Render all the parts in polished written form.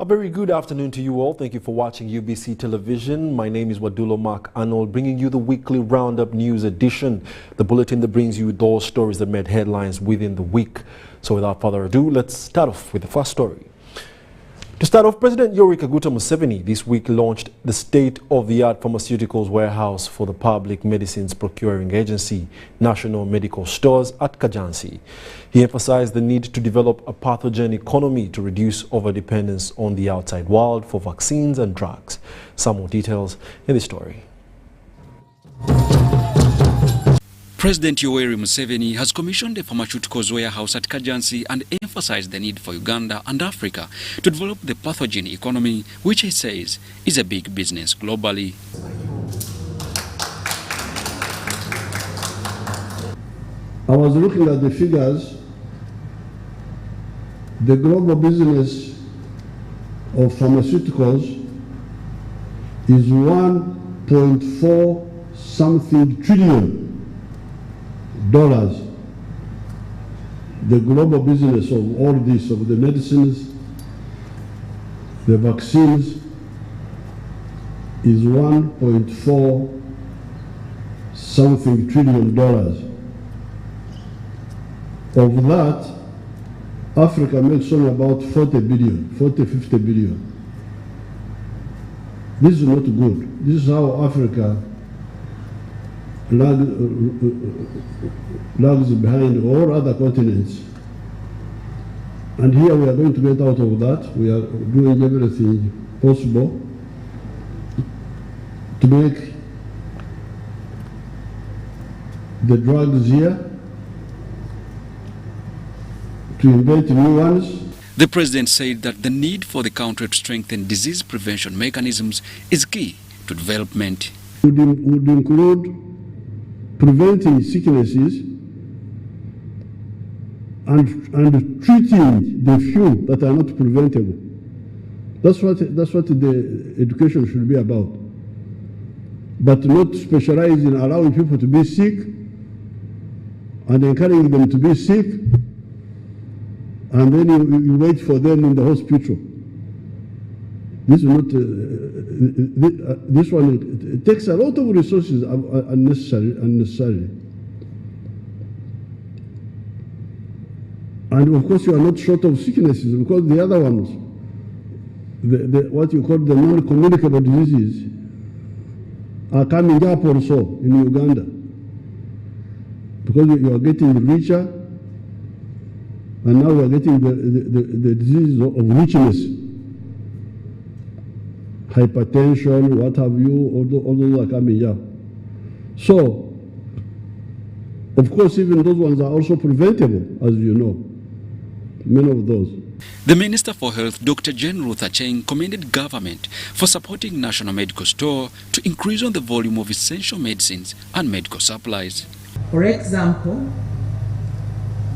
very good afternoon to you all. Thank you for watching UBC Television. My name is Wadulo Mark Arnold, bringing you the weekly roundup news edition, the bulletin that brings you those stories that made headlines within the week. So without further ado, let's start off with the first story. To start off, President Yoweri Kaguta Museveni this week launched the state-of-the-art pharmaceuticals warehouse for the Public Medicines Procuring Agency, National Medical Stores at Kajansi. He emphasized the need to develop a pathogen economy to reduce overdependence on the outside world for vaccines and drugs. Some more details in this story. President Yoweri Museveni has commissioned a pharmaceuticals warehouse at Kajansi and emphasized the need for Uganda and Africa to develop the pathogen economy, which he says is a big business globally. I was looking at the figures. The global business of pharmaceuticals is 1.4 something trillion dollars. The global business of all this, of the medicines, the vaccines, is 1.4 something trillion dollars. Of that, Africa makes only about 40 billion, 50 billion. This is not good. This is how Africa lags behind all other continents. And here we are going to get out of that. We are doing everything possible to make the drugs here, to invent new ones. The president said that the need for the country to strengthen disease prevention mechanisms is key to development. Would include preventing sicknesses and treating the few that are not preventable. That's what the education should be about. But not specialize in allowing people to be sick and encouraging them to be sick, and then you wait for them in the hospital. This is not, this one, it takes a lot of resources unnecessarily. And of course you are not short of sicknesses, because the other ones, what you call the non-communicable diseases, are coming up also in Uganda. Because you are getting richer, and now we are getting the disease of richness. Hypertension, what have you, all those are coming up. So, of course, even those ones are also preventable, as you know, many of those. The Minister for Health, Dr. Jane Ruth Acheng, commended government for supporting National Medical Store to increase on the volume of essential medicines and medical supplies. For example,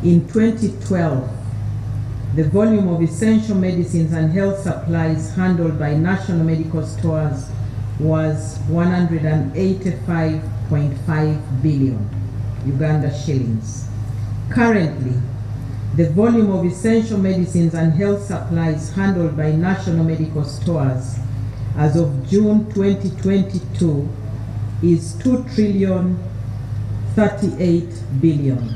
in 2012, the volume of essential medicines and health supplies handled by National Medical Stores was 185.5 billion Uganda shillings. Currently, the volume of essential medicines and health supplies handled by National Medical Stores as of June 2022 is 2,038 billion.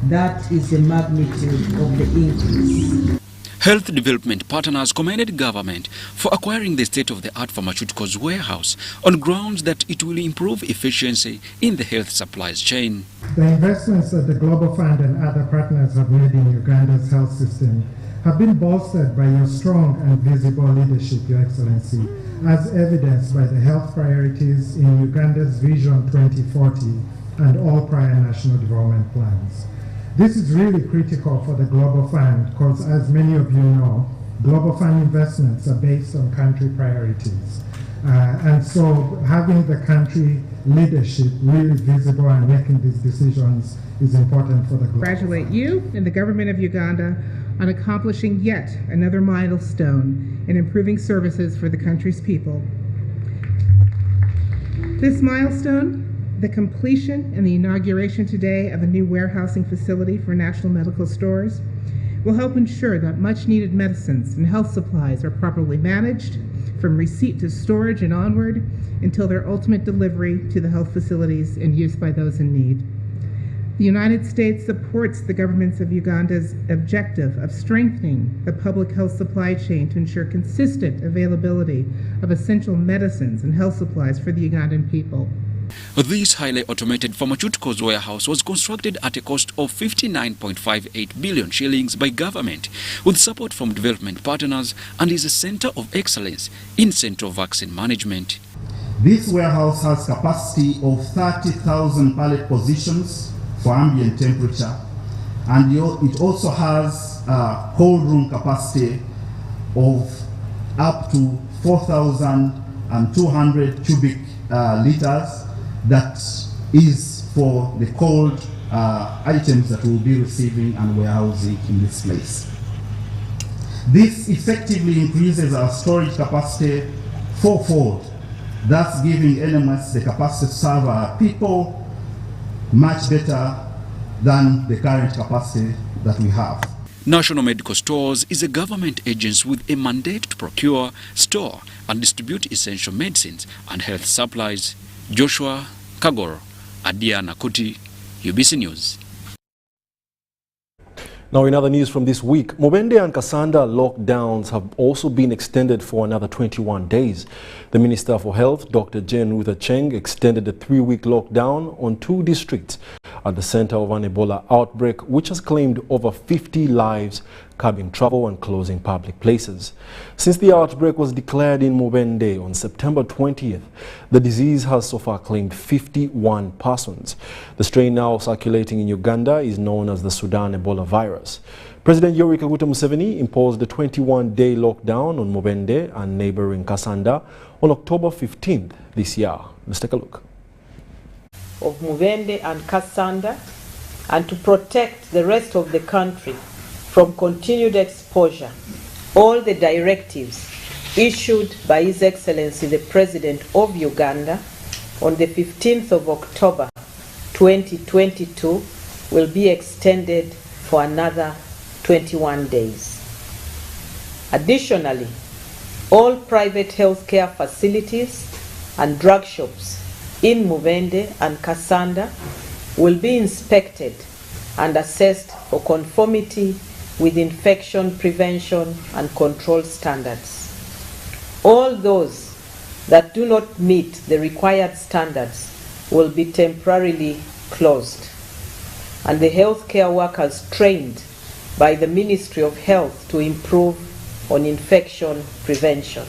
That is the magnitude of the increase. Health development partners commended government for acquiring the state-of-the-art pharmaceuticals warehouse on grounds that it will improve efficiency in the health supplies chain. The investments that the Global Fund and other partners have made in Uganda's health system have been bolstered by your strong and visible leadership, Your Excellency, as evidenced by the health priorities in Uganda's Vision 2040 and all prior national development plans. This is really critical for the Global Fund because, as many of you know, Global Fund investments are based on country priorities. And so having the country leadership really visible and making these decisions is important for the Global Fund. Congratulate you and the government of Uganda on accomplishing yet another milestone in improving services for the country's people. This milestone, the completion and the inauguration today of a new warehousing facility for National Medical Stores, will help ensure that much-needed medicines and health supplies are properly managed from receipt to storage and onward until their ultimate delivery to the health facilities and use by those in need. The United States supports the governments of Uganda's objective of strengthening the public health supply chain to ensure consistent availability of essential medicines and health supplies for the Ugandan people. This highly automated pharmaceuticals warehouse was constructed at a cost of 59.58 billion shillings by government, with support from development partners, and is a center of excellence in central vaccine management. This warehouse has capacity of 30,000 pallet positions for ambient temperature, and it also has a cold room capacity of up to 4,200 cubic liters. That is for the cold items that we'll be receiving and warehousing in this place. This effectively increases our storage capacity fourfold, thus giving NMS the capacity to serve our people much better than the current capacity that we have. National Medical Stores is a government agency with a mandate to procure, store, and distribute essential medicines and health supplies. Joshua Kagoro, Adia Nakuti, UBC News. Now, in other news from this week, Mubende and Kasanda lockdowns have also been extended for another 21 days. The Minister for Health, Dr. Jane Ruth Acheng, extended the 3-week lockdown on 2 districts at the center of an Ebola outbreak, which has claimed over 50 lives, curbing travel and closing public places. Since the outbreak was declared in Mubende on September 20th, the disease has so far claimed 51 persons. The strain now circulating in Uganda is known as the Sudan Ebola virus. President Yoweri Kaguta Museveni imposed a 21-day lockdown on Mubende and neighboring Kasanda on October 15th this year. Let's take a look. Of Mubende and Kasanda, and to protect the rest of the country from continued exposure, all the directives issued by His Excellency the President of Uganda on the 15th of October 2022 will be extended for another 21 days. Additionally, all private healthcare facilities and drug shops in Mubende and Kasanda will be inspected and assessed for conformity with infection prevention and control standards. All those that do not meet the required standards will be temporarily closed, and the healthcare workers trained by the Ministry of Health to improve on infection prevention.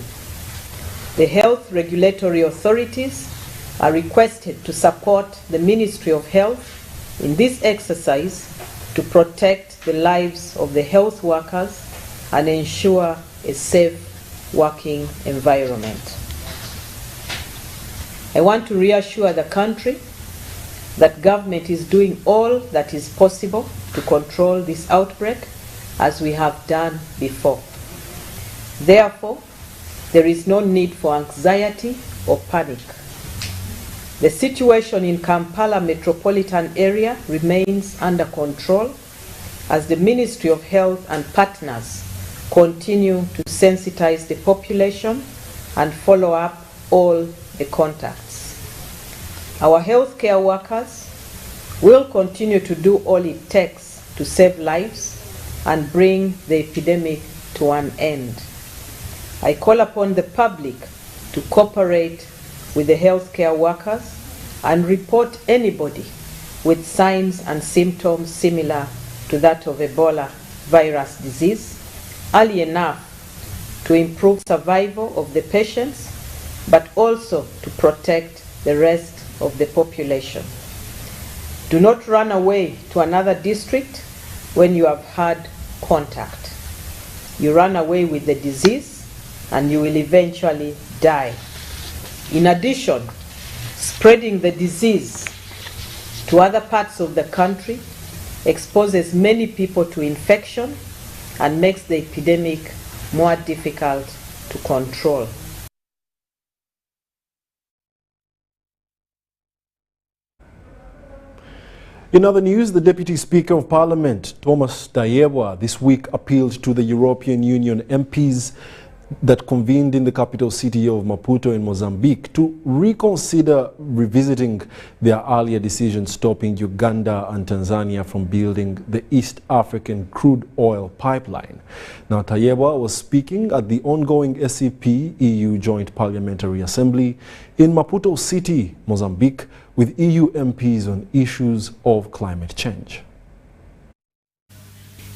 The health regulatory authorities are requested to support the Ministry of Health in this exercise to protect the lives of the health workers and ensure a safe working environment. I want to reassure the country that government is doing all that is possible to control this outbreak, as we have done before. Therefore, there is no need for anxiety or panic. The situation in Kampala metropolitan area remains under control as the Ministry of Health and partners continue to sensitize the population and follow up all the contacts. Our healthcare workers will continue to do all it takes to save lives and bring the epidemic to an end. I call upon the public to cooperate with the healthcare workers and report anybody with signs and symptoms similar to that of Ebola virus disease early enough to improve survival of the patients, but also to protect the rest of the population. Do not run away to another district when you have had contact. You run away with the disease and you will eventually die. In addition, spreading the disease to other parts of the country exposes many people to infection and makes the epidemic more difficult to control. In other news, the Deputy Speaker of Parliament, Thomas Tayebwa, this week appealed to the European Union MPs that convened in the capital city of Maputo in Mozambique to reconsider revisiting their earlier decision stopping Uganda and Tanzania from building the East African crude oil pipeline. Now, Tayebwa was speaking at the ongoing SCP-EU Joint Parliamentary Assembly in Maputo City, Mozambique, with EU MPs on issues of climate change.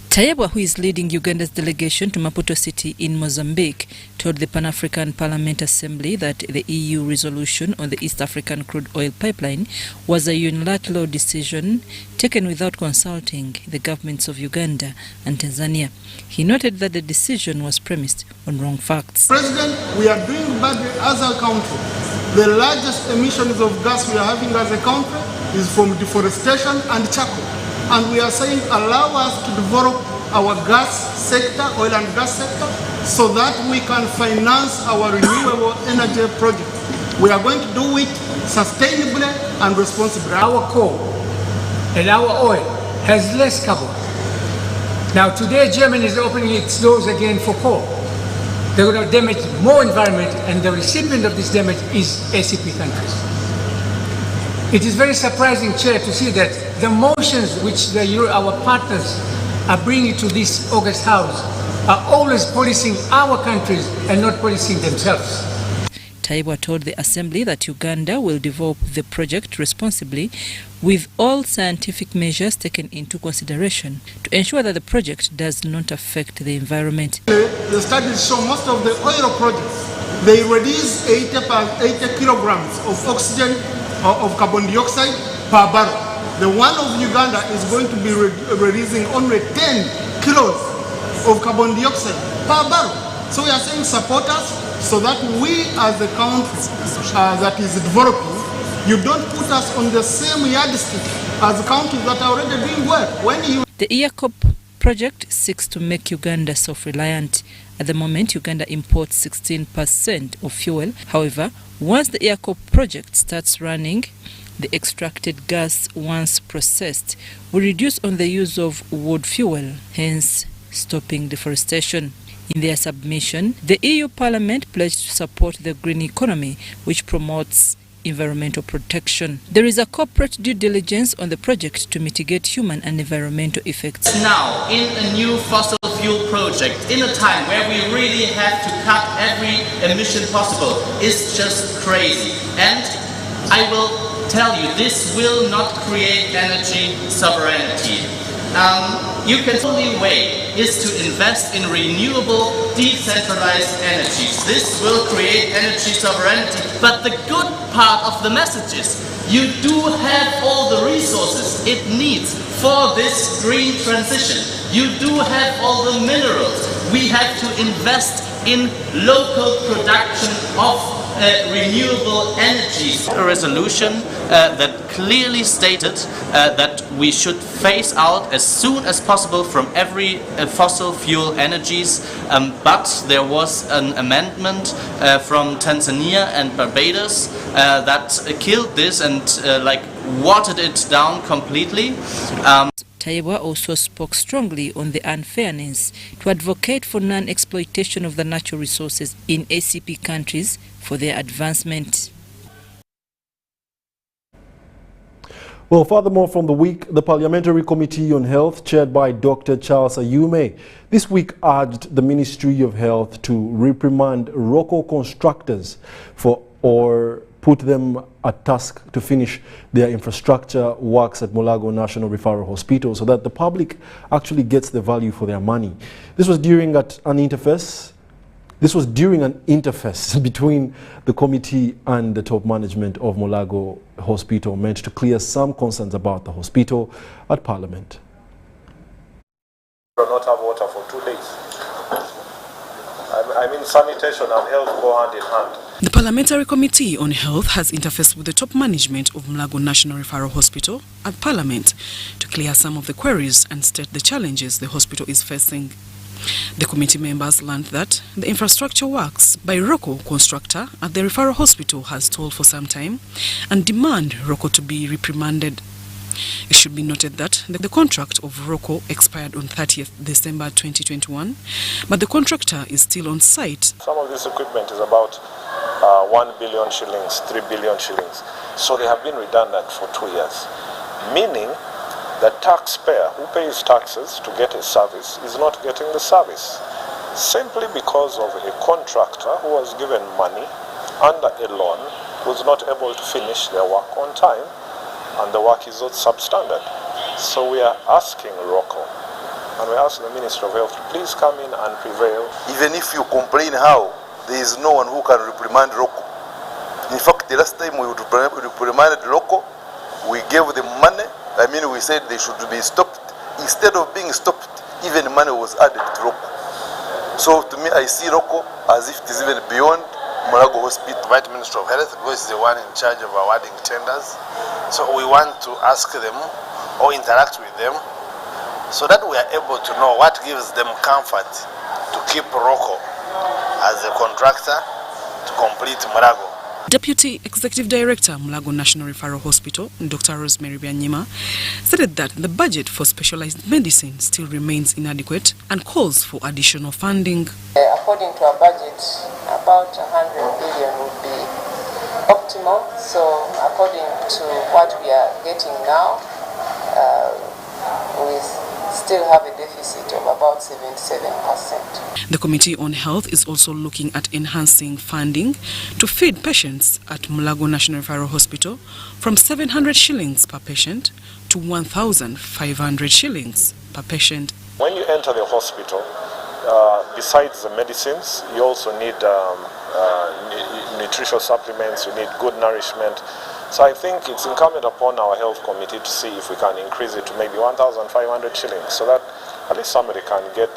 Tayebwa, who is leading Uganda's delegation to Maputo City in Mozambique, told the Pan-African Parliament Assembly that the EU resolution on the East African crude oil pipeline was a unilateral decision taken without consulting the governments of Uganda and Tanzania. He noted that the decision was premised on wrong facts. President, we are doing badly as a country. The largest emissions of gas we are having as a country is from deforestation and charcoal. And we are saying allow us to develop our gas sector, oil and gas sector, so that we can finance our renewable energy project. We are going to do it sustainably and responsibly. Our coal and our oil has less carbon. Now today Germany is opening its doors again for coal. They're going to damage more environment, and the recipient of this damage is ACP countries. It is very surprising, Chair, to see that the motions which our partners are bringing to this August House are always policing our countries and not policing themselves. Tayebwa told the Assembly that Uganda will develop the project responsibly with all scientific measures taken into consideration to ensure that the project does not affect the environment. The studies show most of the oil projects, they release 80 kilograms of oxygen of carbon dioxide per barrel. The one of Uganda is going to be releasing only 10 kilos of carbon dioxide per barrel. So we are saying support us so that we as a country that is developing, you don't put us on the same yardstick as countries that are already doing well. The EACOP project seeks to make Uganda self-reliant. At the moment, Uganda imports 16% of fuel. However, once the EACOP project starts running, the extracted gas, once processed, will reduce on the use of wood fuel, hence stopping deforestation. In their submission, the EU Parliament pledged to support the green economy, which promotes environmental protection. There is a corporate due diligence on the project to mitigate human and environmental effects. Now, in a new fossil fuel project, in a time where we really have to cut every emission possible, is just crazy. And I will tell you, this will not create energy sovereignty. The only way is to invest in renewable, decentralized energies. This will create energy sovereignty. But the good part of the message is, you do have all the resources it needs for this green transition. You do have all the minerals. We have to invest in local production of renewable energies. A resolution that clearly stated that we should phase out as soon as possible from every fossil fuel energies, but there was an amendment from Tanzania and Barbados that killed this and watered it down completely. Tayebwa also spoke strongly on the unfairness to advocate for non-exploitation of the natural resources in ACP countries for their advancement. Well, furthermore from the week, the Parliamentary Committee on Health, chaired by Dr. Charles Ayume, this week urged the Ministry of Health to reprimand ROCO constructors or put them at task to finish their infrastructure works at Mulago National Referral Hospital so that the public actually gets the value for their money. This was during an interface between the committee and the top management of Mulago Hospital, meant to clear some concerns about the hospital at Parliament. We will not have water for 2 days. I mean, sanitation and health go hand in hand. The Parliamentary Committee on Health has interfaced with the top management of Mulago National Referral Hospital at Parliament to clear some of the queries and state the challenges the hospital is facing. The committee members learned that the infrastructure works by ROCO constructor at the referral hospital has stalled for some time and demand ROCO to be reprimanded. It should be noted that the contract of ROCO expired on 30th December 2021, but the contractor is still on site. Some of this equipment is about 1 billion shillings, 3 billion shillings. So they have been redundant for 2 years, meaning the taxpayer who pays taxes to get a service is not getting the service, simply because of a contractor who was given money under a loan, was not able to finish their work on time, and the work is not substandard. So we are asking ROCO, and we ask the Minister of Health to please come in and prevail. Even if you complain how, there is no one who can reprimand ROCO. In fact, the last time we reprimanded ROCO, we gave them money. We said they should be stopped. Instead of being stopped, even money was added to ROCO. So to me, I see ROCO as if it is even beyond Mulago Hospital. Vice Minister of Health, because is the one in charge of awarding tenders. So we want to ask them or interact with them so that we are able to know what gives them comfort to keep ROCO as a contractor to complete Mulago. Deputy Executive Director, Mulago National Referral Hospital, Dr. Rosemary Byanyima, stated that the budget for specialized medicine still remains inadequate and calls for additional funding. According to our budget, about 100 billion would be optimal. So according to what we are getting now, we still have a deficit of about 77%. The Committee on Health is also looking at enhancing funding to feed patients at Mulago National Referral Hospital from 700 shillings per patient to 1,500 shillings per patient. When you enter the hospital, besides the medicines, you also need nutritional supplements, you need good nourishment. So I think it's incumbent upon our health committee to see if we can increase it to maybe 1,500 shillings so that at least somebody can get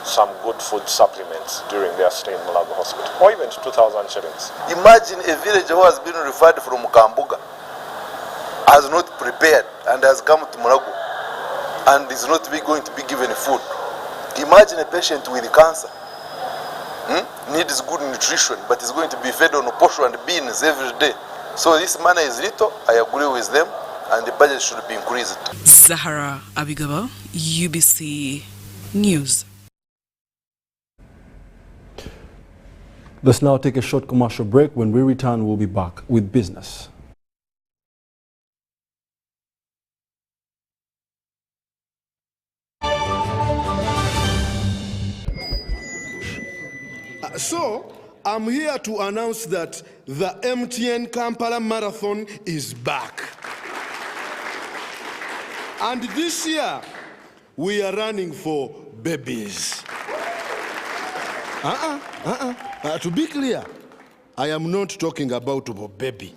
some good food supplements during their stay in Mulago Hospital, or even to 2,000 shillings. Imagine a village who has been referred from Kambuga, has not prepared and has come to Mulago and is not going to be given food. Imagine a patient with cancer. Needs good nutrition, but is going to be fed on posho and beans every day. So this money is little, I agree with them, and the budget should be increased. Zahara Abigaba, UBC News. Let's now take a short commercial break. When we return, we'll be back with business. So, I'm here to announce that the MTN Kampala Marathon is back. And this year, we are running for babies. To be clear, I am not talking about a baby.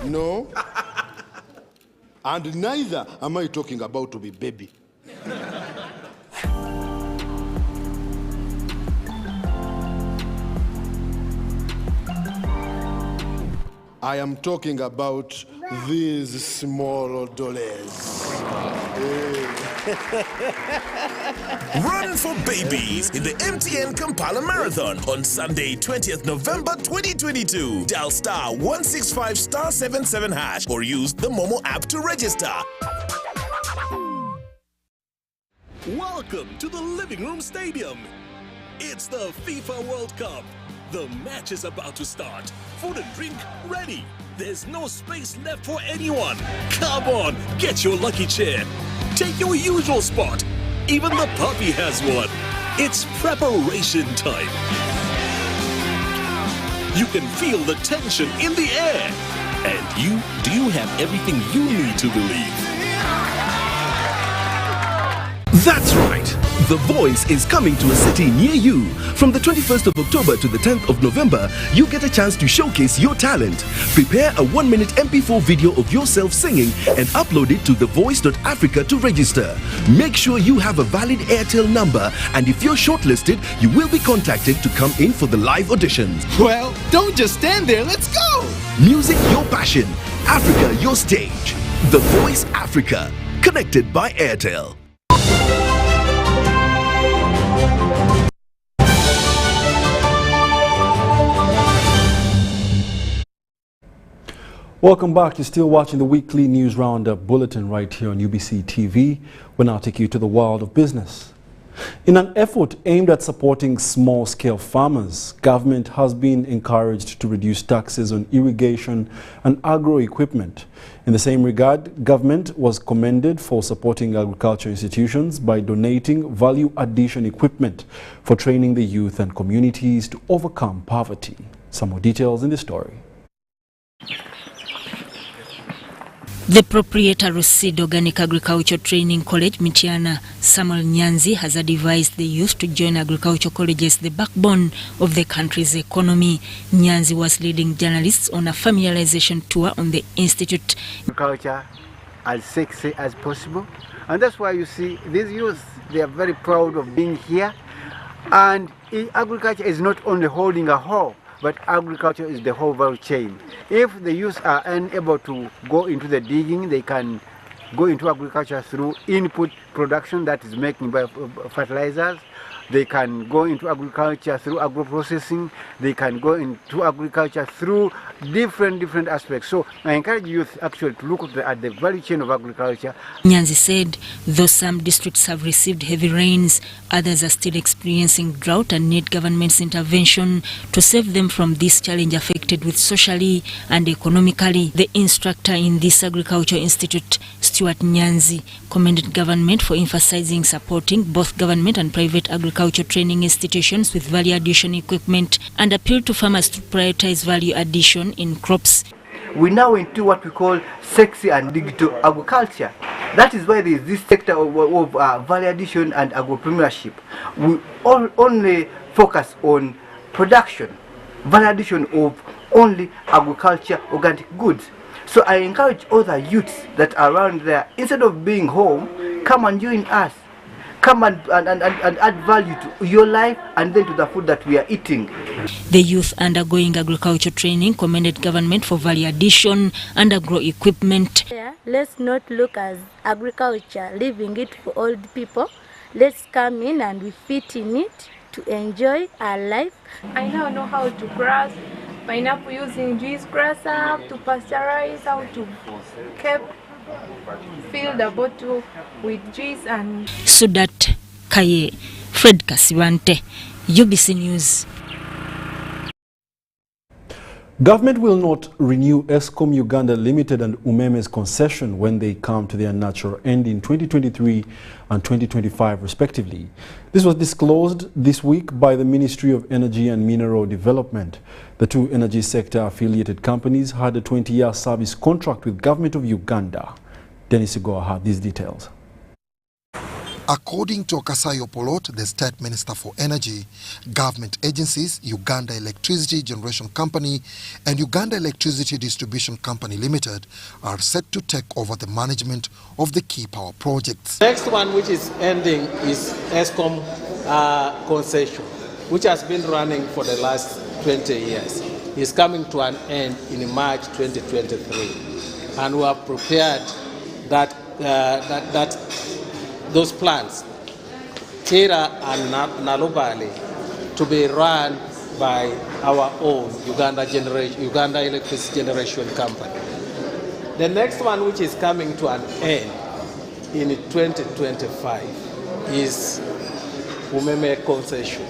No. And neither am I talking about to be baby. I am talking about these small dollars. Run for babies in the MTN Kampala Marathon on Sunday, 20th November 2022. Dial *165 *77 hash or use the Momo app to register. Welcome to the Living Room Stadium. It's the FIFA World Cup. The match is about to start. Food and drink ready. There's no space left for anyone. Come on, get your lucky chair. Take your usual spot. Even the puppy has one. It's preparation time. You can feel the tension in the air. And you have everything you need to believe. That's right. The Voice is coming to a city near you. From the 21st of October to the 10th of November, you get a chance to showcase your talent. Prepare a 1-minute MP4 video of yourself singing and upload it to thevoice.africa to register. Make sure you have a valid Airtel number, and if you're shortlisted, you will be contacted to come in for the live auditions. Well, don't just stand there, let's go! Music your passion, Africa your stage. The Voice Africa, connected by Airtel. Welcome back. You're still watching the weekly news roundup bulletin right here on UBC TV. We'll now take you to the world of business. In an effort aimed at supporting small-scale farmers, government has been encouraged to reduce taxes on irrigation and agro-equipment. In the same regard, government was commended for supporting agriculture institutions by donating value-addition equipment for training the youth and communities to overcome poverty. Some more details in this story. The proprietor of Seed Organic Agriculture Training College, Michiana Samuel Nyanzi, has advised the youth to join agriculture colleges, the backbone of the country's economy. Nyanzi was leading journalists on a familiarization tour on the institute. Agriculture as sexy as possible, and that's why you see these youth, they are very proud of being here. And agriculture is not only holding a hoe, but agriculture is the whole value chain. If the youth are unable to go into the digging, they can go into agriculture through input production, that is making by fertilizers. They can go into agriculture through agro-processing. They can go into agriculture through different aspects. So I encourage youth actually to look at the value chain of agriculture. Nyanzi said, though some districts have received heavy rains, others are still experiencing drought and need government's intervention to save them from this challenge affected with socially and economically. The instructor in this agriculture institute, Stuart Nyanzi, commended government for emphasizing supporting both government and private agriculture training institutions with value addition equipment and appealed to farmers to prioritize value addition in crops. We now into what we call sexy and digital agriculture. That is why there is this sector of value addition and agripreneurship. We only focus on production, value addition of only agriculture, organic goods. So I encourage other youths that are around there, instead of being home, come and join us. Come and add value to your life and then to the food that we are eating. The youth undergoing agriculture training commended government for value addition and agro-equipment. Let's not look at agriculture, leaving it for old people. Let's come in and we fit in it to enjoy our life. I now know how to grass pineapple using juice grasser, to pasteurize, how to fill the bottle with juice and... Sudat Kaye, Fred Kasiwante, UBC News. Government will not renew Eskom Uganda Limited and Umeme's concession when they come to their natural end in 2023 and 2025 respectively. This was disclosed this week by the Ministry of Energy and Mineral Development. The two energy sector affiliated companies had a 20-year service contract with Government of Uganda. Dennis Igoa had these details. According to Okasayo Polot, the State Minister for Energy, government agencies, Uganda Electricity Generation Company and Uganda Electricity Distribution Company Limited are set to take over the management of the key power projects. Next one, which is ending, is Eskom concession, which has been running for the last 20 years. Is coming to an end in March 2023. And we have prepared that those plants, Tira and Nalubali, to be run by our own Uganda Electricity Generation Company. The next one, which is coming to an end in 2025, is Umeme concession.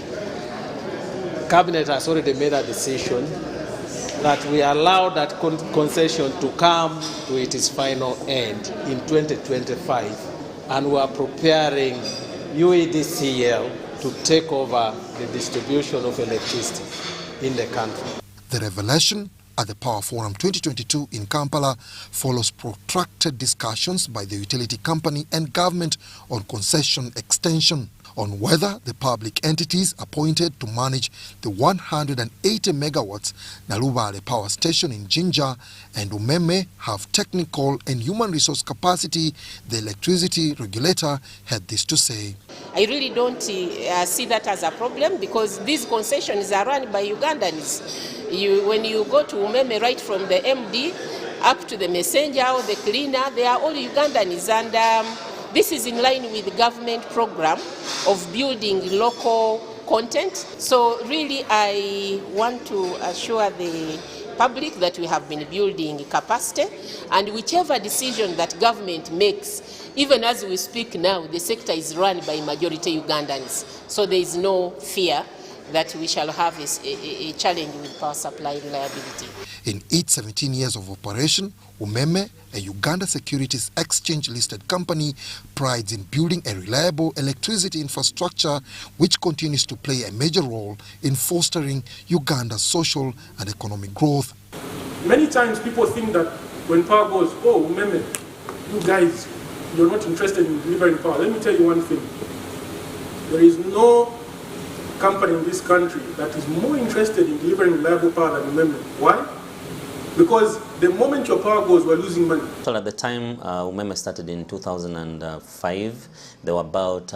Cabinet has already made a decision that we allow that concession to come to its final end in 2025. And we are preparing UEDCL to take over the distribution of electricity in the country. The revelation at the Power Forum 2022 in Kampala follows protracted discussions by the utility company and government on concession extension, on whether the public entities appointed to manage the 180 megawatts Nalubale power station in Jinja and Umeme have technical and human resource capacity. The electricity regulator had this to say. I really don't see that as a problem, because these concessions are run by Ugandans. When you go to Umeme, right from the MD up to the messenger or the cleaner, they are all Ugandans, and this is in line with the government program of building local content. So really I want to assure the public that we have been building capacity, and whichever decision that government makes, even as we speak now, the sector is run by majority Ugandans. So there is no fear that we shall have a challenge with power supply reliability. In its 17 years of operation, Umeme, a Uganda Securities Exchange-listed company, prides in building a reliable electricity infrastructure which continues to play a major role in fostering Uganda's social and economic growth. Many times people think that when power goes, oh, Umeme, you guys, you're not interested in delivering power. Let me tell you one thing. There is no company in this country that is more interested in delivering reliable power than Umeme. Why? Because the moment your power goes, we're losing money. Well, at the time Umeme started in 2005, there were about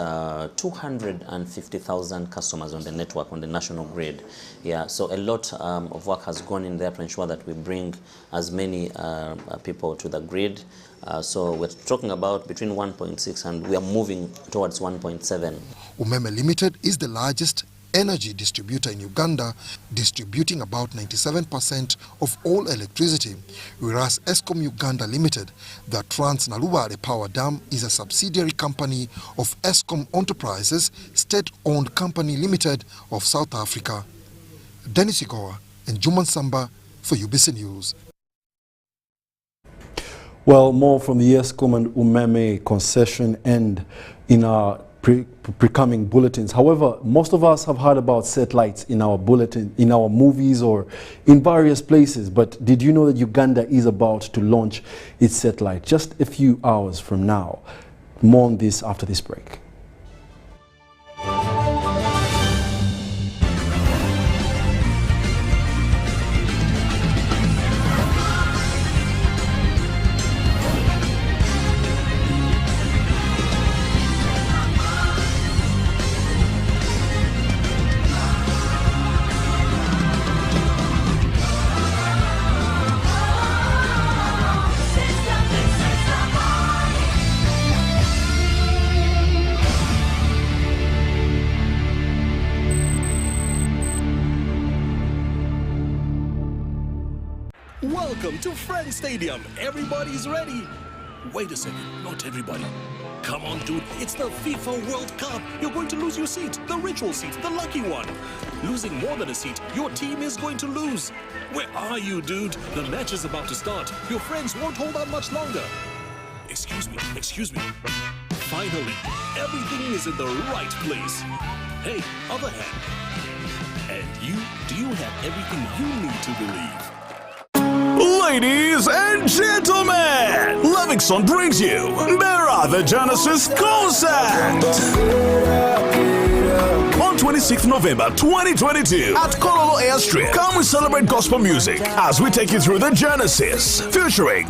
250,000 customers on the network, on the national grid. Yeah, so a lot of work has gone in there to ensure that we bring as many people to the grid. So we're talking about between 1.6 and we are moving towards 1.7. Umeme Limited is the largest energy distributor in Uganda, distributing about 97% of all electricity, whereas Eskom Uganda Limited, the Trans-Nalubale Power Dam, is a subsidiary company of Eskom Enterprises, state-owned company limited of South Africa. Dennis Igoa and Juman Samba for UBC News. Well, more from the Eskom and Umeme concession end in our pre-coming bulletins. However, most of us have heard about satellites in our bulletin, in our movies or in various places. But did you know that Uganda is about to launch its satellite just a few hours from now? More on this after this break. Welcome to Friends Stadium. Everybody's ready. Wait a second, not everybody. Come on, dude. It's the FIFA World Cup. You're going to lose your seat, the ritual seat, the lucky one. Losing more than a seat, your team is going to lose. Where are you, dude? The match is about to start. Your friends won't hold on much longer. Excuse me. Finally, everything is in the right place. Hey, other hand. And you, do you have everything you need to believe? Ladies and gentlemen, Livingston brings you Bera the Genesis concert on 26th November 2022 at Kololo Airstrip. Come and celebrate gospel music as we take you through the Genesis, featuring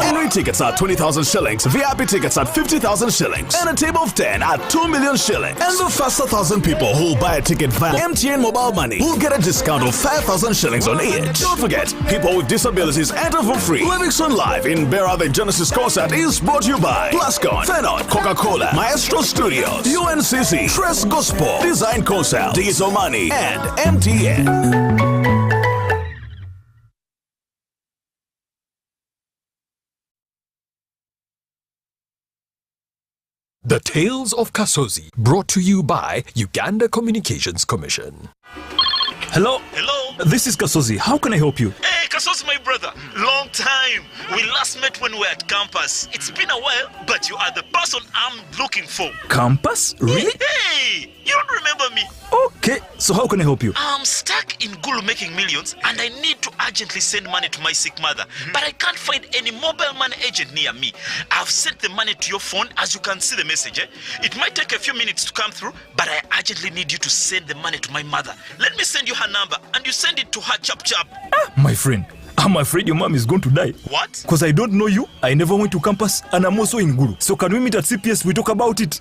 Entry tickets at 20,000 shillings, VIP tickets at 50,000 shillings, and a table of 10 at 2 million shillings. And the first 1,000 people who will buy a ticket via MTN mobile money will get a discount of 5,000 shillings on each. Don't forget, people with disabilities enter for free. Livingston Live in Bera the Genesis concert is brought to you by Plascon, Fenon, Coca-Cola, Maestro Studios, UNCC, Tres Gospel, Design Consult, Diesel Money, and MTN. The Tales of Kasozi, brought to you by Uganda Communications Commission. Hello? This is Kasozi. How can I help you? Hey, Kasozi, my brother. Long time. We last met when we were at campus. It's been a while, but you are the person I'm looking for. Campus? Really? Hey, you don't remember me? Okay, so how can I help you? I'm stuck in Gulu making millions, and I need to urgently send money to my sick mother. But I can't find any mobile money agent near me. I've sent the money to your phone, as you can see the message. It might take a few minutes to come through, but I urgently need you to send the money to my mother. Let me send you her number, and you send it to her chap. My friend, I'm afraid your mom is going to die. What? Because I don't know you, I never went to campus, and I'm also in Gulu. So can we meet at CPS, we talk about it?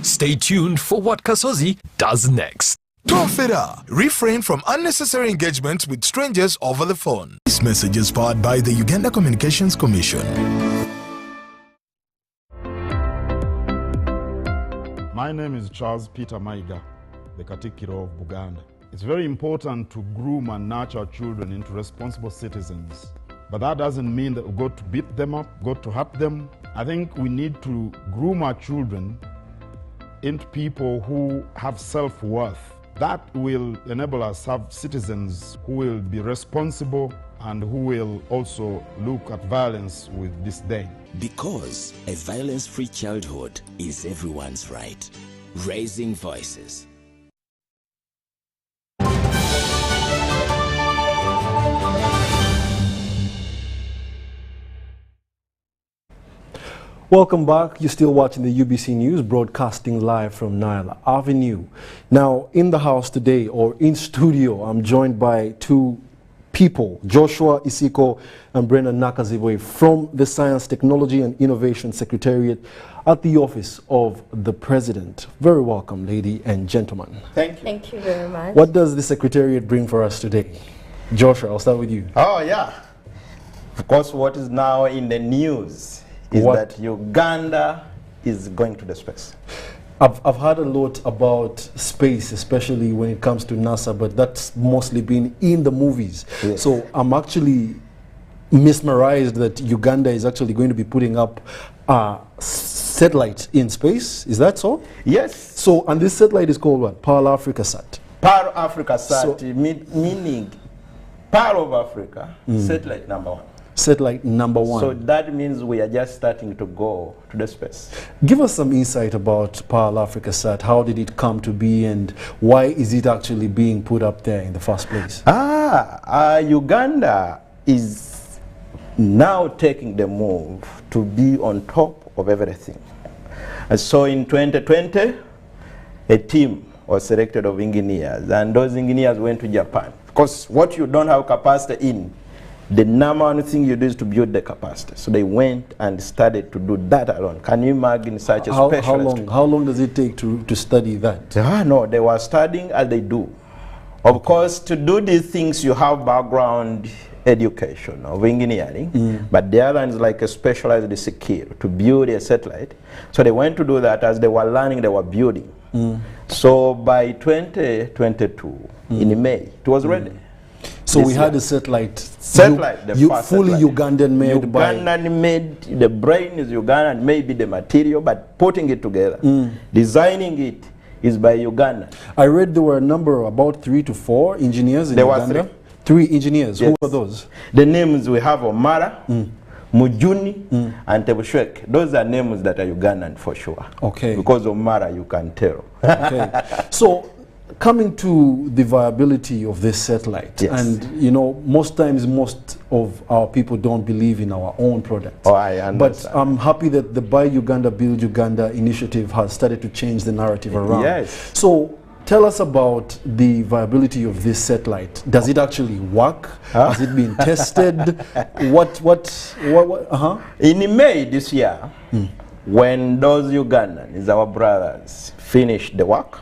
Stay tuned for what Kasozi does next. Tofera, refrain from unnecessary engagement with strangers over the phone. This message is powered by the Uganda Communications Commission. My My name is Charles Peter Maiga, the Katikiro of Buganda. It's very important to groom and nurture children into responsible citizens. But that doesn't mean that we've got to beat them up, got to hurt them. I think we need to groom our children into people who have self-worth. That will enable us to have citizens who will be responsible and who will also look at violence with disdain. Because a violence-free childhood is everyone's right. Raising voices. Welcome back. You're still watching the UBC News, broadcasting live from Nile Avenue. Now, in the house today, or in studio, I'm joined by two people, Joshua Isiko and Brennan Nakazibwe from the Science, Technology and Innovation Secretariat at the Office of the President. Very welcome, ladies and gentlemen. Thank you. Thank you very much. What does the Secretariat bring for us today? Joshua, I'll start with you. Oh, yeah. Of course, what is now in the news is that Uganda is going to the space. I've heard a lot about space, especially when it comes to NASA, but that's mostly been in the movies. Yes. So I'm actually mesmerized that Uganda is actually going to be putting up a satellite in space. Is that so? Yes. So, and this satellite is called what? Pearl Africa Sat. Pearl Africa Sat, meaning Pearl of Africa, satellite number 1. Satellite number 1. So that means we are just starting to go to the space. Give us some insight about Pearl Africa Sat. How did it come to be and why is it actually being put up there in the first place? Uganda is now taking the move to be on top of everything. And so in 2020, a team was selected of engineers, and those engineers went to Japan. Because what you don't have capacity in, the number one thing you do is to build the capacity. So they went and started to do that alone. Can you imagine such a specialist? How long does it take to study that? No, they were studying as they do. Of course, to do these things, you have background education of engineering, but the other is like a specialized skill to build a satellite. So they went to do that. As they were learning, they were building. So by 2022, in May, it was ready. So we had a satellite. The first fully satellite. Ugandan made. Ugandan made. The brain is Ugandan, maybe the material, but putting it together, designing it is by Uganda. I read there were a number, about 3 to 4 engineers in Uganda. There were 3 engineers. Yes. Who are those? The names we have Omara, Mujuni, and Tebushwek. Those are names that are Ugandan for sure. Okay. Because Omara, you can tell. Okay. So, coming to the viability of this satellite, and you know, most times most of our people don't believe in our own product. Oh, I understand. But I'm happy that the Buy Uganda, Build Uganda initiative has started to change the narrative around. Yes. So tell us about the viability of this satellite. Does it actually work? Has it been tested? In May this year, when those Ugandans, our brothers, finished the work,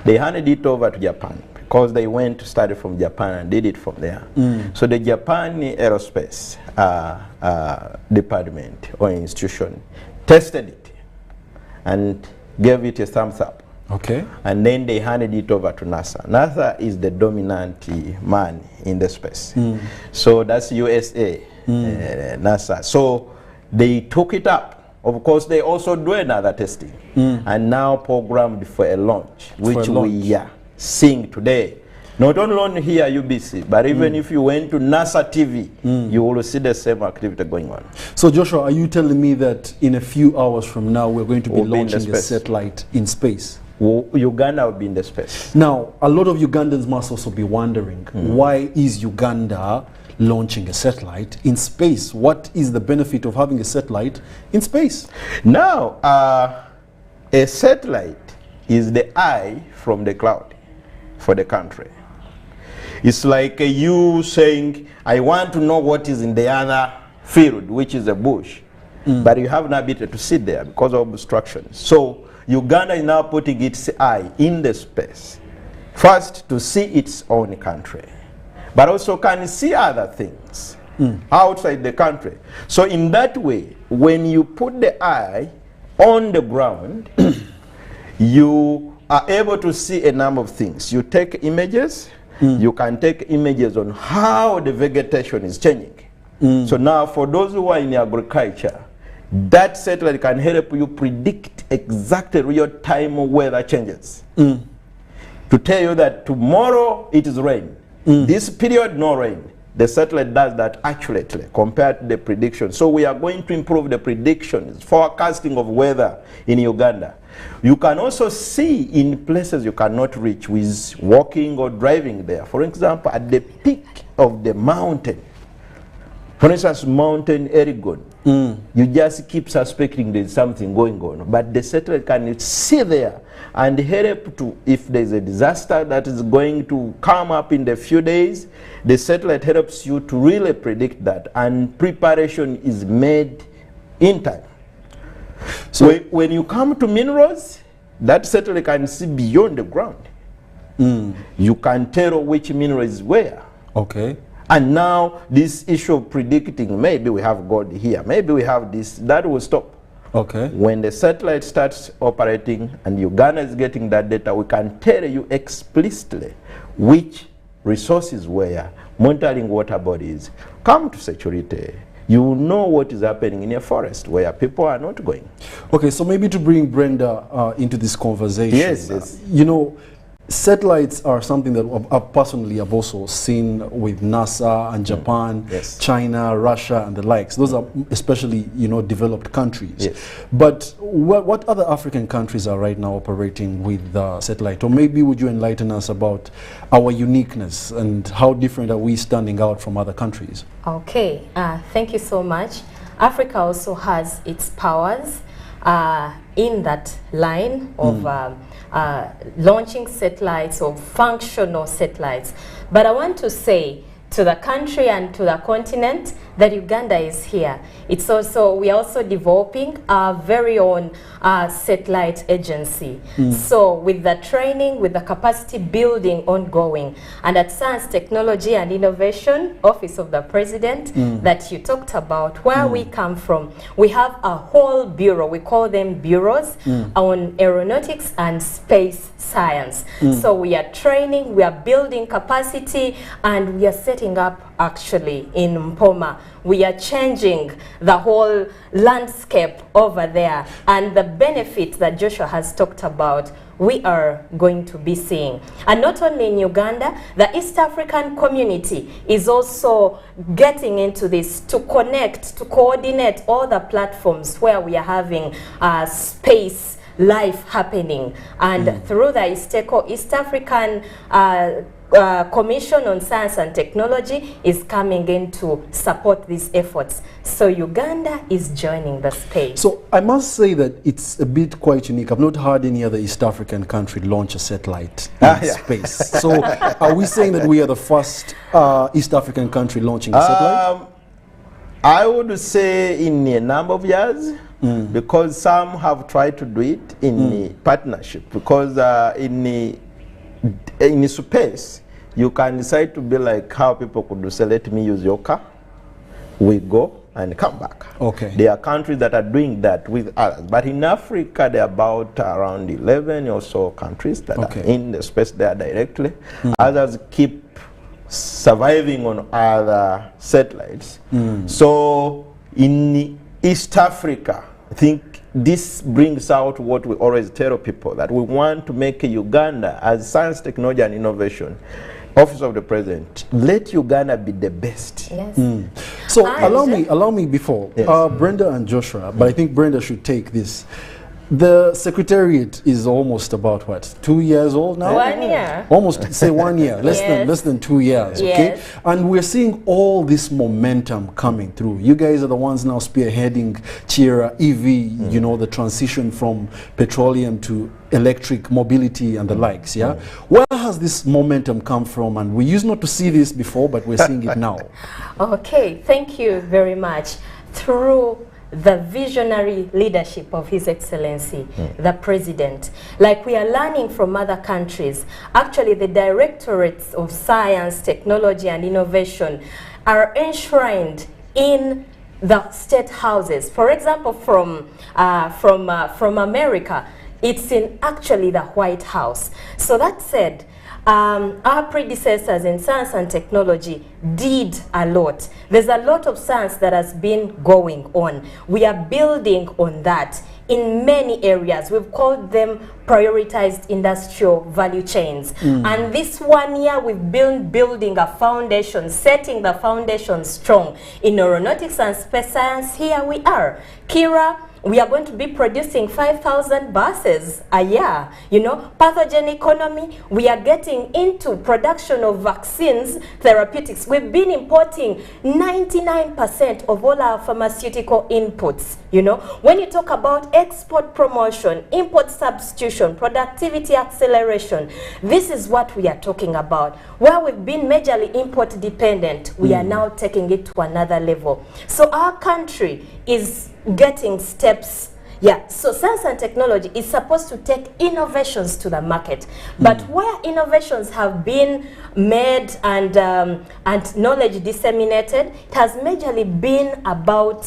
they handed it over to Japan because they went to study from Japan and did it from there. So the Japan Aerospace Department or institution tested it and gave it a thumbs up. Okay. And then they handed it over to NASA. NASA is the dominant man in the space. So that's USA, NASA. So they took it up. Of course, they also do another testing and now programmed for a launch, which we are seeing today. Not only here at UBC, but even if you went to NASA TV, you will see the same activity going on. So Joshua, are you telling me that in a few hours from now, we're going to be launching a satellite in space? Uganda will be in the space. Now, a lot of Ugandans must also be wondering, why is Uganda launching a satellite in space? What is the benefit of having a satellite in space? Now, a satellite is the eye from the cloud for the country. It's like you saying, I want to know what is in the other field, which is a bush, but you have not been able to sit there because of obstruction. So Uganda is now putting its eye in the space, first to see its own country, but also can see other things outside the country. So in that way, when you put the eye on the ground, you are able to see a number of things. You take images, you can take images on how the vegetation is changing. So now for those who are in agriculture, that satellite can help you predict exactly real-time weather changes. To tell you that tomorrow it is rain, this period no rain. The satellite does that accurately compared to the prediction. So we are going to improve the predictions, forecasting of weather in Uganda. You can also see in places you cannot reach with walking or driving there. For example, at the peak of the mountain, for instance, Mountain Erigon, you just keep suspecting there's something going on, but the satellite can see there and help to, if there's a disaster that is going to come up in the few days, the satellite helps you to really predict that, and preparation is made in time. So when you come to minerals, that satellite can see beyond the ground. You can tell which mineral is where. Okay. And now this issue of predicting, maybe we have gold here, maybe we have this, that will stop. Okay. When the satellite starts operating and Uganda is getting that data, we can tell you explicitly which resources where, monitoring water bodies. Come to security. You will know what is happening in a forest where people are not going. Okay, so maybe to bring Brenda into this conversation. Yes. You know, satellites are something that I personally have also seen with NASA and Japan, China, Russia, and the likes. Those are especially, you know, developed countries. But what other African countries are right now operating with satellite? Or maybe would you enlighten us about our uniqueness and how different are we standing out from other countries? Okay, thank you so much. Africa also has its powers in that line of launching satellites or functional satellites. But I want to say to the country and to the continent that Uganda is here. It's also, we are also developing our very own satellite agency. So with the training, with the capacity building ongoing, and at Science, Technology and Innovation, Office of the President, that you talked about, where we come from, we have a whole bureau, we call them bureaus, on aeronautics and space science. So we are training, we are building capacity, and we are setting up actually in Mpoma. We are changing the whole landscape over there, and the benefits that Joshua has talked about, we are going to be seeing. And not only in Uganda, the East African community is also getting into this to connect, to coordinate all the platforms where we are having space life happening. And through the East African Commission on Science and Technology is coming in to support these efforts. So Uganda is joining the space. So I must say that it's a bit quite unique. I've not heard any other East African country launch a satellite in space. So are we saying that we are the first East African country launching a satellite? I would say in a number of years, because some have tried to do it in partnership, because in space, you can decide to be like how people could say, let me use your car, we go and come back. Okay. There are countries that are doing that with others. But in Africa, there are about around 11 or so countries that are in the space there directly. Others keep surviving on other satellites. So in East Africa, I think this brings out what we always tell people, that we want to make Uganda, as Science, Technology and Innovation, Office of the President, let Uganda be the best. So allow me before, Brenda and Joshua, but I think Brenda should take this. The Secretariat is almost about what, 2 years old now? 1 year. Almost, say 1 year, less than 2 years, okay? And we're seeing all this momentum coming through. You guys are the ones now spearheading Chira EV, you know, the transition from petroleum to electric mobility and the likes, Where has this momentum come from? And we used not to see this before, but we're seeing it now. Okay, thank you very much. Through the visionary leadership of His Excellency, the President. Like we are learning from other countries, actually the directorates of science, technology and innovation are enshrined in the state houses. For example, from America, It's in actually the White House. So that said, our predecessors in science and technology did a lot. There's a lot of science that has been going on. We are building on that in many areas. We've called them prioritized industrial value chains. And this 1 year we've been building a foundation, setting the foundation strong. In aeronautics and space science, here we are. Kira, we are going to be producing 5,000 buses a year. You know, pathogen economy, we are getting into production of vaccines, therapeutics. We've been importing 99% of all our pharmaceutical inputs. You know, when you talk about export promotion, import substitution, productivity acceleration, this is what we are talking about. Where we've been majorly import dependent, we are now taking it to another level. So our country is getting steps. Yeah, so science and technology is supposed to take innovations to the market. But where innovations have been made and knowledge disseminated, it has majorly been about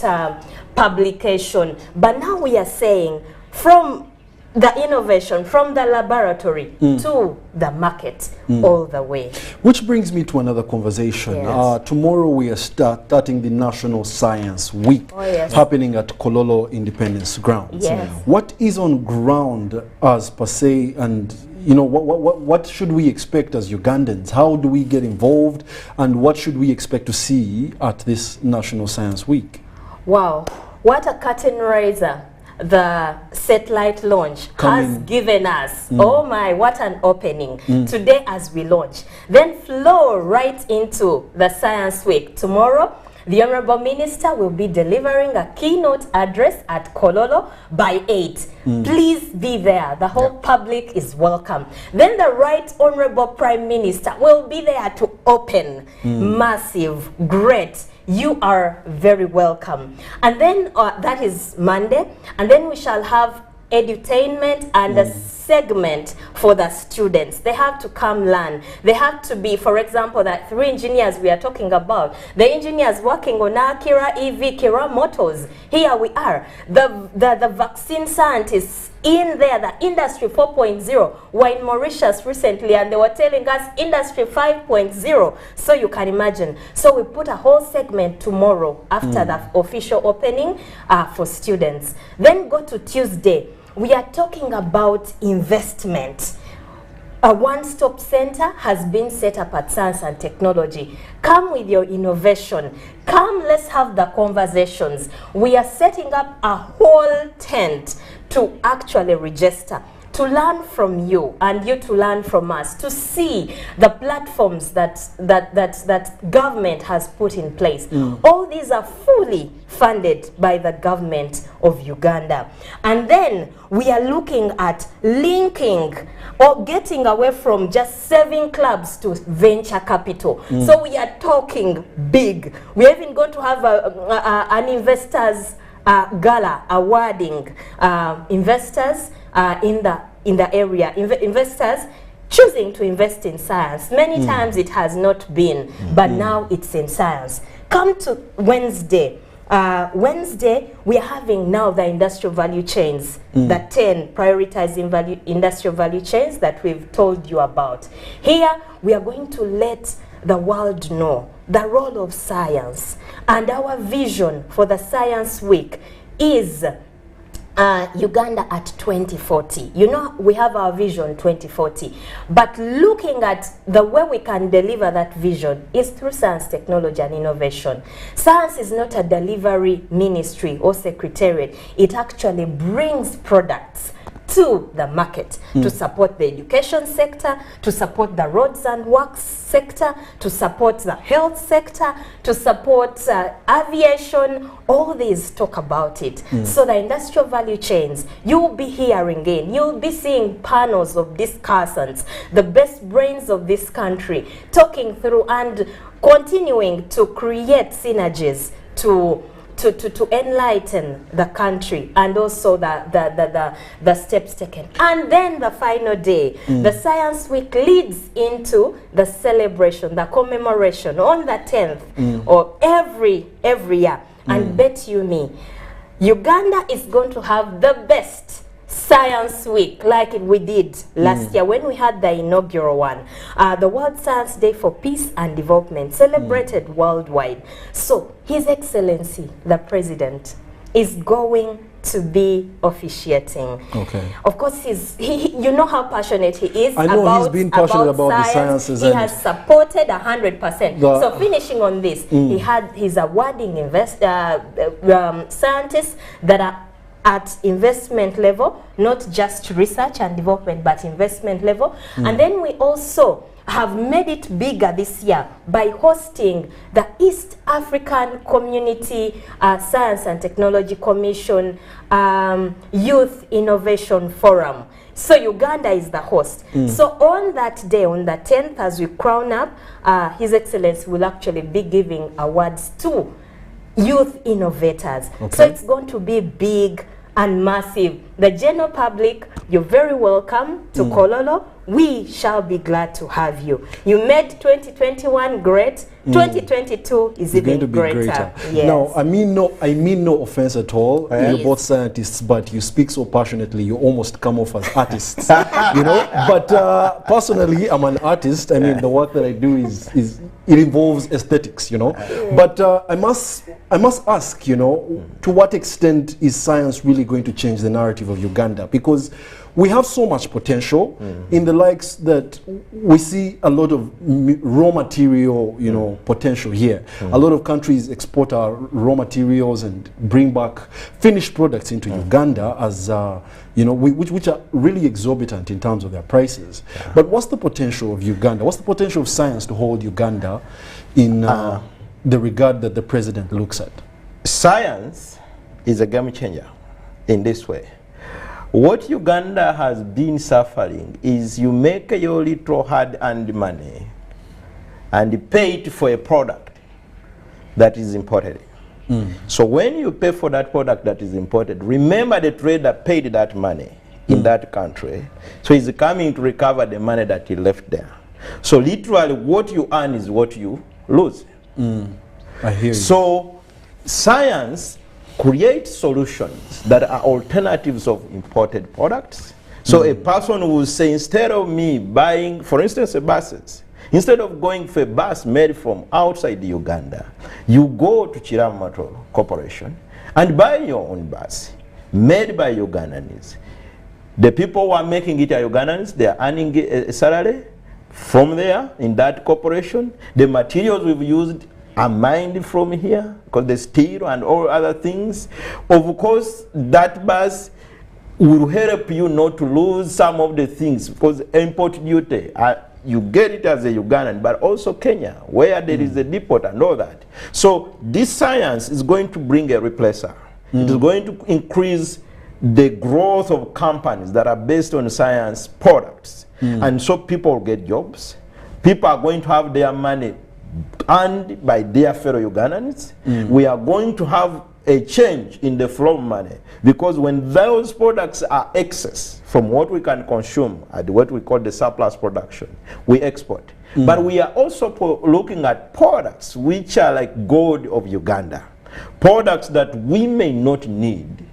publication. But now we are saying from the innovation, from the laboratory to the market, all the way. Which brings me to another conversation. Yes. Tomorrow we are starting the National Science Week, happening at Kololo Independence Grounds. Yes. What is on ground as per se, and you know, what should we expect as Ugandans? How do we get involved, and what should we expect to see at this National Science Week? Wow, what a curtain raiser the satellite launch has given us. Oh my, what an opening today as we launch. Then flow right into the Science Week. Tomorrow, the Honorable Minister will be delivering a keynote address at Kololo by 8. Please be there. The whole public is welcome. Then the Right Honorable Prime Minister will be there to open. Massive, great. You are very welcome. And then that is Monday. And then we shall have edutainment and a segment for the students. They have to come learn. They have to be, for example, that 3 engineers we are talking about. The engineers working on our Kira EV, Kira Motors. Here we are. The vaccine scientists in there, the Industry 4.0 were in Mauritius recently, and they were telling us Industry 5.0. So you can imagine. So we put a whole segment tomorrow after the official opening for students. Then go to Tuesday. We are talking about investment. A one-stop center has been set up at Science and Technology. Come with your innovation. Come, let's have the conversations. We are setting up a whole tent to actually register, to learn from you and you to learn from us, to see the platforms that government has put in place. All these are fully funded by the government of Uganda. And then we are looking at linking or getting away from just saving clubs to venture capital. So we are talking big. We are even going to have an investors gala awarding investors in the area, investors choosing to invest in science. Many times it has not been, but now it's in science. Come to Wednesday. Wednesday, we are having now the industrial value chains, the 10 prioritizing industrial value chains that we've told you about. Here, we are going to let the world know the role of science. And our vision for the Science Week is Uganda at 2040. You know, we have our vision 2040. But looking at the way we can deliver that vision is through science, technology, and innovation. Science is not a delivery ministry or secretariat. It actually brings products to the market to support the education sector, to support the roads and works sector, to support the health sector, to support aviation. All these talk about it. So the industrial value chains, you'll be hearing in, you'll be seeing panels of discussants, the best brains of this country, talking through and continuing to create synergies to enlighten the country and also the steps taken. And then the final day, the Science Week leads into the celebration, the commemoration on the 10th of every year. And bet you me, Uganda is going to have the best Science Week, like we did last year when we had the inaugural one, the World Science Day for Peace and Development, celebrated worldwide. So His Excellency, the President, is going to be officiating. Okay. Of course, you know how passionate he is. I know he's been passionate about the science. sciences. He has supported 100%. The- So finishing on this, he's awarding scientists that are at investment level, not just research and development, but investment level. And then we also have made it bigger this year by hosting the East African Community Science and Technology Commission Youth Innovation Forum. So Uganda is the host. So on that day, on the 10th, as we crown up, His Excellency will actually be giving awards to youth innovators. So it's going to be big and massive. The general public, you're very welcome to Kololo. We shall be glad to have you. You made 2021 great. 2022 is even going to be greater. Yes. Now, I mean no offense at all. You're both scientists, but you speak so passionately, you almost come off as artists. You know. But personally, I'm an artist. I mean, the work that I do is it involves aesthetics. You know. But I must ask, you know, to what extent is science really going to change the narrative of Uganda? Because we have so much potential in the likes that we see a lot of raw material, you know, potential here. A lot of countries export our raw materials and bring back finished products into Uganda as, you know, which are really exorbitant in terms of their prices. But what's the potential of Uganda? What's the potential of science to hold Uganda in the regard that the president looks at? Science is a game changer in this way. What Uganda has been suffering is you make your little hard-earned money and pay it for a product that is imported. So when you pay for that product that is imported, remember the trader paid that money in that country. So he's coming to recover the money that he left there. So literally what you earn is what you lose. I hear you. So science create solutions that are alternatives of imported products. So a person will say, instead of me buying, for instance, buses, instead of going for a bus made from outside Uganda, you go to Chiramato Corporation and buy your own bus made by Ugandans. The people who are making it are Ugandans. They are earning a salary from there in that corporation. The materials we've used are mined from here, because the steel and all other things. Of course, that bus will help you not to lose some of the things, because import duty, you get it as a Ugandan, but also Kenya, where there is a depot and all that. So this science is going to bring a replacer. It is going to increase the growth of companies that are based on science products. And so people get jobs. People are going to have their money earned by their fellow Ugandans. We are going to have a change in the flow of money, because when those products are excess from what we can consume at what we call the surplus production, we export. But we are also looking at products which are like gold of Uganda, products that we may not need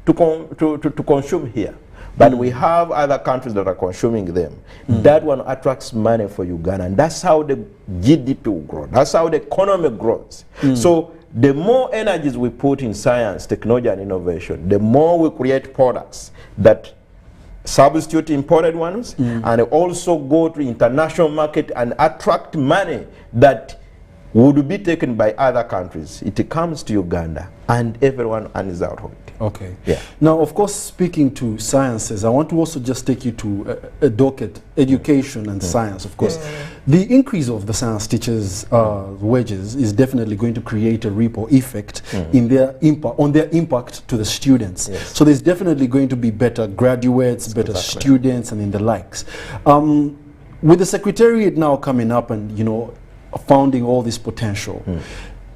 to consume here. But we have other countries that are consuming them. That one attracts money for Uganda, and that's how the GDP will grow. That's how the economy grows. So the more energies we put in science, technology, and innovation, the more we create products that substitute imported ones and also go to international market and attract money that would be taken by other countries. It comes to Uganda, and everyone earns out of it. Okay. Yeah. Now, of course, speaking to sciences, I want to also just take you to a docket, education and science, of course. The increase of the science teachers' wages is definitely going to create a ripple effect in their on their impact to the students. So there's definitely going to be better graduates, better students, and in the likes. With the Secretariat now coming up and, you know, founding all this potential,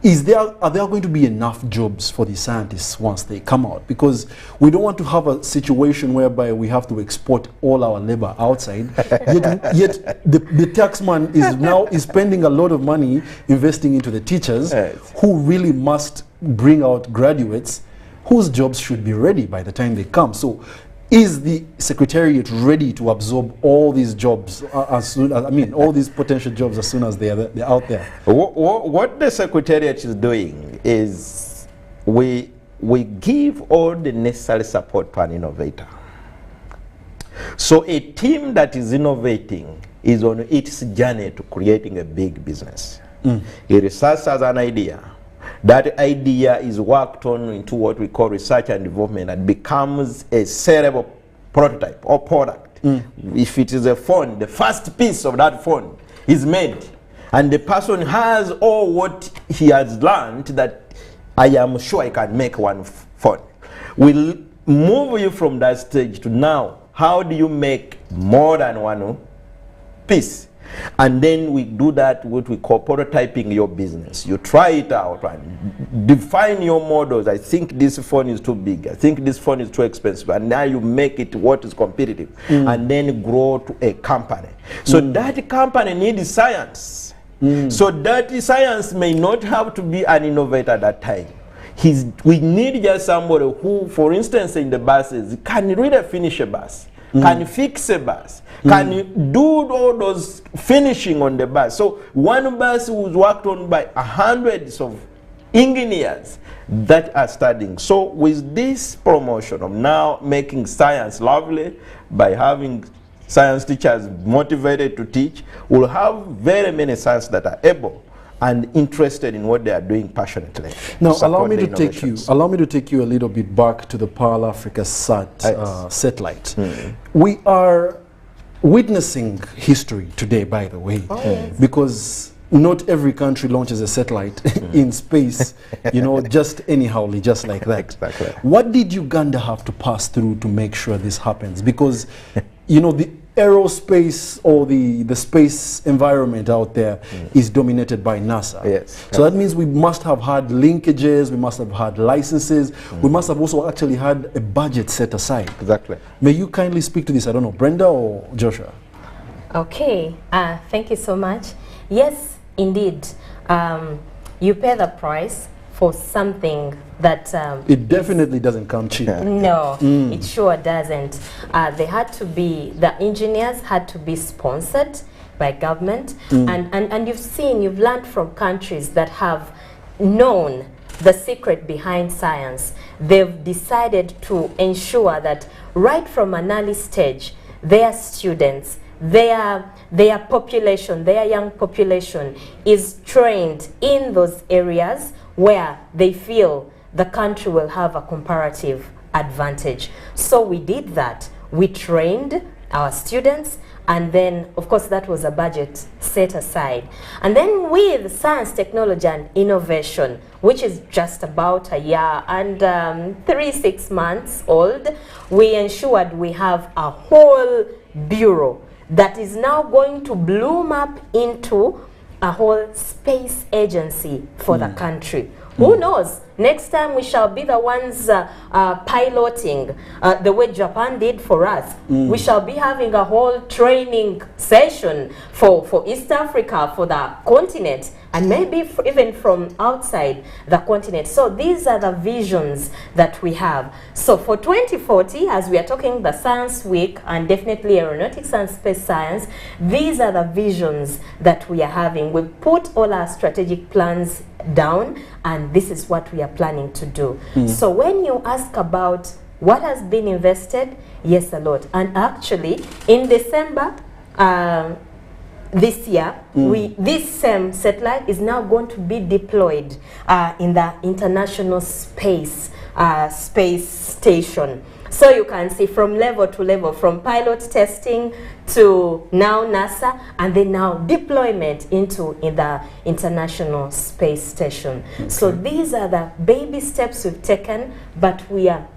are there going to be enough jobs for the scientists once they come out? Because we don't want to have a situation whereby we have to export all our labor outside, yet the taxman is spending a lot of money investing into the teachers who really must bring out graduates whose jobs should be ready by the time they come. So is the Secretariat ready to absorb all these jobs as soon as, I mean, all these potential jobs as soon as they're out there? What the Secretariat is doing is we give all the necessary support to an innovator. So a team that is innovating is on its journey to creating a big business. It starts as an idea. That idea is worked on into what we call research and development and becomes a sellable prototype or product. If it is a phone, the first piece of that phone is made. And the person has all what he has learned that I am sure I can make one phone. We'll move you from that stage to now, how do you make more than one piece? And then we do that, what we call prototyping your business. You try it out and define your models. I think this phone is too big. I think this phone is too expensive. And now you make it what is competitive. And then grow to a company. So that company needs science. So that science may not have to be an innovator at that time. We need just somebody who, for instance, in the buses, can really finish a bus. Can fix a bus, can do all those finishing on the bus. So one bus was worked on by hundreds of engineers that are studying. So with this promotion of now making science lovely by having science teachers motivated to teach, we'll have very many scientists that are able and interested in what they are doing passionately. Now, allow me to take you a little bit back to the Pearl Africa satellite. We are witnessing history today, by the way, because not every country launches a satellite in space, you know, just anyhowly, just like that. Exactly. What did Uganda have to pass through to make sure this happens? Because, you know, the aerospace or the space environment out there is dominated by NASA. Yes. So that means we must have had linkages, we must have had licenses, we must have also actually had a budget set aside. Exactly. May you kindly speak to this, I don't know, Brenda or Joshua? Okay, thank you so much. Yes, indeed. You pay the price for something that it definitely doesn't come cheap. No, it sure doesn't. They had to be, the engineers had to be sponsored by government, and you've learned from countries that have known the secret behind science. They've decided to ensure that right from an early stage, their students, their population, their young population is trained in those areas where they feel the country will have a comparative advantage. So we did that. We trained our students, and then, of course, that was a budget set aside. And then with science, technology, and innovation, which is just about a year and 6 months old, we ensured we have a whole bureau that is now going to bloom up into a whole space agency for the country. Who knows? Next time we shall be the ones piloting the way Japan did for us. We shall be having a whole training session for East Africa, for the continent, and maybe even from outside the continent. So these are the visions that we have. So for 2040, as we are talking the Science Week and definitely aeronautics and space science, these are the visions that we are having. We put all our strategic plans down, and this is what we are planning to do. So when you ask about what has been invested, yes, a lot. And actually, in December this year, this same satellite is now going to be deployed in the International Space Station. So you can see from level to level, from pilot testing to now NASA, and then now deployment in the International Space Station. Okay. So these are the baby steps we've taken, but we are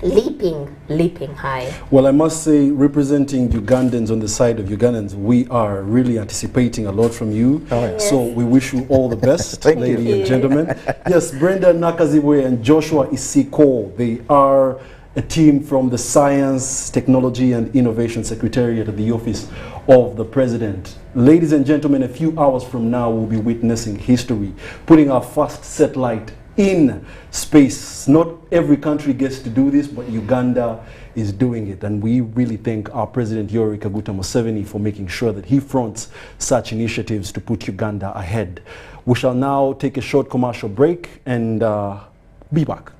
leaping high. Well, I must say, representing Ugandans on the side of Ugandans, we are really anticipating a lot from you. Yes. So we wish you all the best, ladies and gentlemen. Yes, Brenda Nakazibwe and Joshua Isiko, they are a team from the Science, Technology and Innovation Secretariat at the Office of the President. Ladies and gentlemen, a few hours from now, we'll be witnessing history, putting our first satellite in space. Not every country gets to do this, but Uganda is doing it. And we really thank our President Yoweri Kaguta Museveni for making sure that he fronts such initiatives to put Uganda ahead. We shall now take a short commercial break and be back.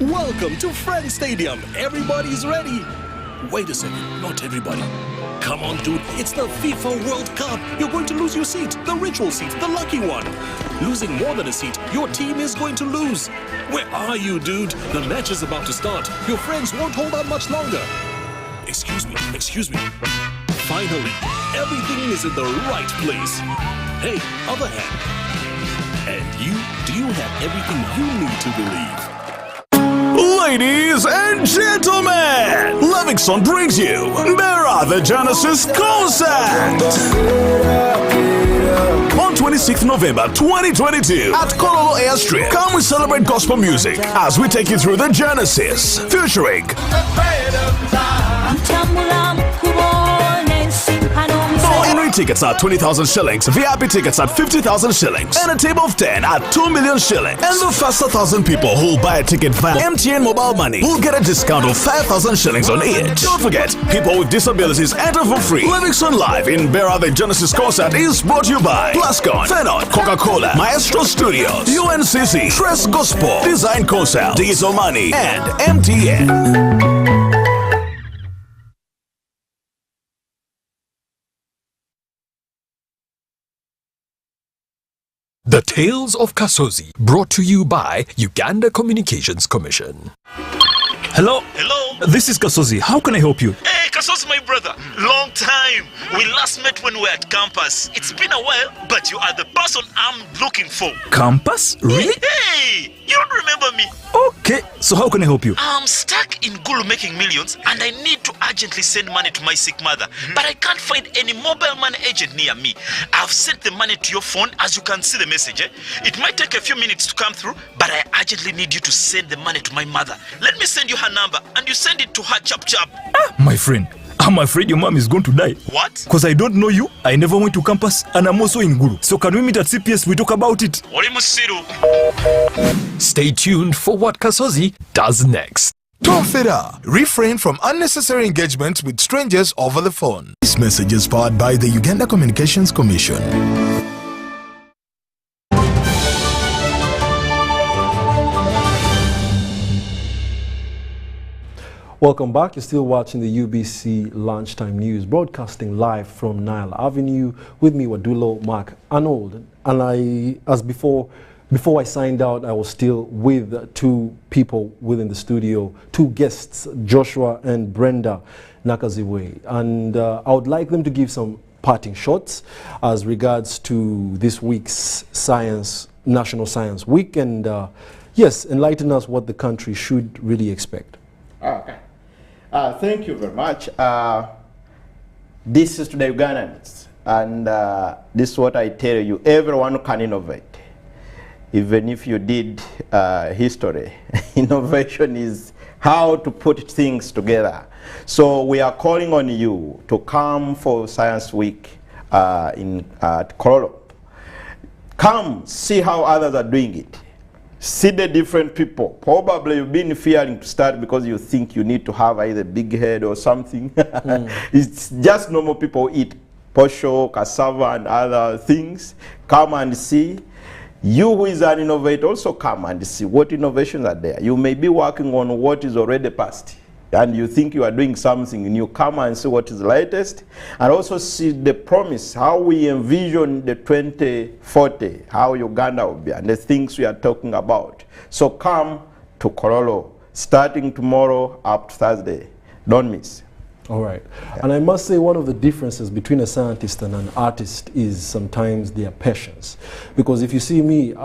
Welcome to Friends Stadium. Everybody's ready. Wait a second, not everybody. Come on, dude. It's the FIFA World Cup. You're going to lose your seat, the ritual seat, the lucky one. Losing more than a seat, your team is going to lose. Where are you, dude? The match is about to start. Your friends won't hold out much longer. Excuse me. Finally, everything is in the right place. Hey, other hand. And you, do you have everything you need to believe? Ladies and gentlemen, Livingston brings you Bera the Genesis concert on 26th November 2022 at Kololo Airstrip. Come we celebrate gospel music as we take you through the Genesis, featuring ordinary tickets at 20,000 shillings, VIP tickets at 50,000 shillings, and a table of 10 at 2 million shillings. And the first 1,000 people who will buy a ticket via MTN Mobile Money will get a discount of 5,000 shillings on each. Don't forget, people with disabilities enter for free. Livingston Live in Bera the Genesis concert is brought to you by Plascon, Fenot, Coca-Cola, Maestro Studios, UNCC, Tres Gospel, Design Consult, Diesel Money, and MTN. The Tales of Kasozi, brought to you by Uganda Communications Commission. Hello? Hello? This is Kasozi. How can I help you? Hey, Kasozi, my brother. Long time. We last met when we were at campus. It's been a while, but you are the person I'm looking for. Campus? Really? Hey, you don't remember me? Okay, so how can I help you? I'm stuck in Gulu making millions and I need to urgently send money to my sick mother. But I can't find any mobile money agent near me. I've sent the money to your phone, as you can see the message. It might take a few minutes to come through, but I urgently need you to send the money to my mother. Let me send you her number and you send it to her chap. My friend, I'm afraid your mom is going to die. What? Because I don't know you, I never went to campus, and I'm also in Gulu. So can we meet at CPS, we talk about it? Stay tuned for what Kasozi does next. Tofera. Refrain from unnecessary engagement with strangers over the phone. This message is powered by the Uganda Communications Commission. Welcome back. You're still watching the UBC Lunchtime News, broadcasting live from Nile Avenue. With me, Wadulo, Mark, Arnold. And before I signed out, I was still with two people within the studio, two guests, Joshua and Brenda Nakaziwe. And I would like them to give some parting shots as regards to this week's National Science Week, and yes, enlighten us what the country should really expect. Okay. Thank you very much. This is to the Ugandans, and this is what I tell you: everyone can innovate. Even if you did history, innovation is how to put things together. So we are calling on you to come for Science Week at Kololo. Come see how others are doing it. See the different people. Probably you've been fearing to start because you think you need to have either big head or something. It's just normal people eat posho, cassava, and other things. Come and see. You who is an innovator also come and see what innovations are there. You may be working on what is already past, and you think you are doing something new. Come and see what is latest, and also see the promise, how we envision the 2040, how Uganda will be, and the things we are talking about. So come to Kololo, starting tomorrow up to Thursday. Don't miss. All right. And I must say one of the differences between a scientist and an artist is sometimes their passions. Because if you see me,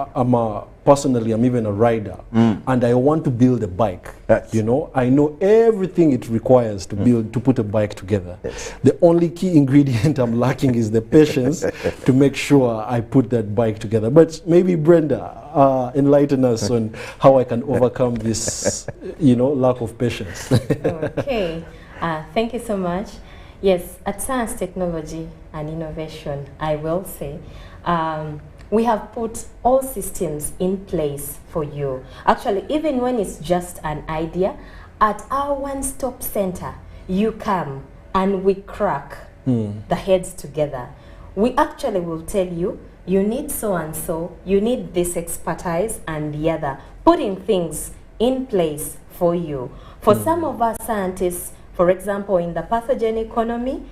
personally, I'm even a rider, and I want to build a bike. You know, I know everything it requires to build, to put a bike together. The only key ingredient I'm lacking is the patience to make sure I put that bike together. But maybe Brenda, enlighten us on how I can overcome this, you know, lack of patience. Okay. Thank you so much. Yes, at Science, Technology and Innovation, I will say, we have put all systems in place for you. Actually, even when it's just an idea, at our one-stop center, you come and we crack the heads together. We actually will tell you, you need so-and-so, you need this expertise and the other, putting things in place for you. For some of our scientists, for example, in the pathogen economy,